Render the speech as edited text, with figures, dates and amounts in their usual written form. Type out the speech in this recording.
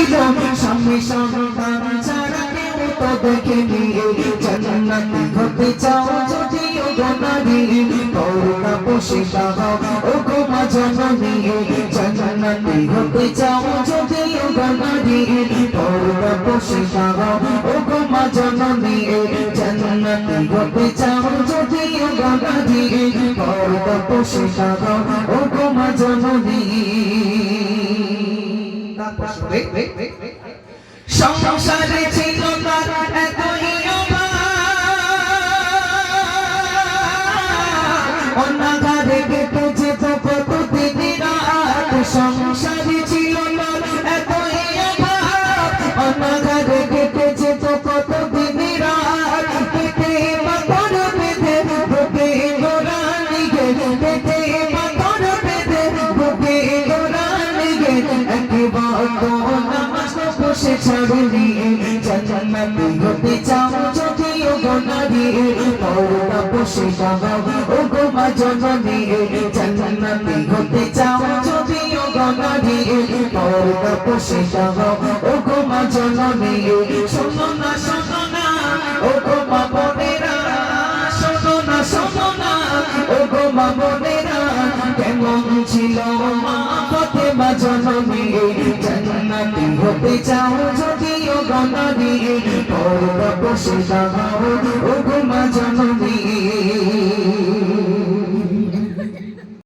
স্বামী সন্তান ছাড়া কেউ তো দেখেনি জান্নাতি হতে চাও যদি ও গো নারী করুণা পোষিতা হও ও গো মা জননী জান্নাতি হতে চাও যদি ও গো নারী করুণা পোষিতা হও ও গো মা জননী জান্নাতি হতে চাও যদি ও গো নারী করুণা পোষিতা হও ও গো মা জননী সংসারে ছিল তার এতই অনাগারে কেটে যেত প্রতিদিন রাত সংসারে ছিল তার এতই অনাগারে কেটে যেত প্রতিদিন রাত পেটে পাথর বেঁধে বুকে গোড়ালি গে পেটে পাথর বেঁধে বুকে গোড়ালি গে একেবারে বসে ছাড়িনি জান্নাতি হতে চাও যদি ও গো নারী করুণা বসে দাও ও গো মা জননী জান্নাতি হতে চাও যদি ও গো নারী করুণা বসে দাও ও গো মা জননী শোনো না ও গো মা বোনেরা শোনো না ও গো মা বোনেরা কেমন ছিল মা ফাতেমা জননী জান্নাতি হতে চাও যদি ও গো নারী করুণা বসে দাও ও গো মা জননী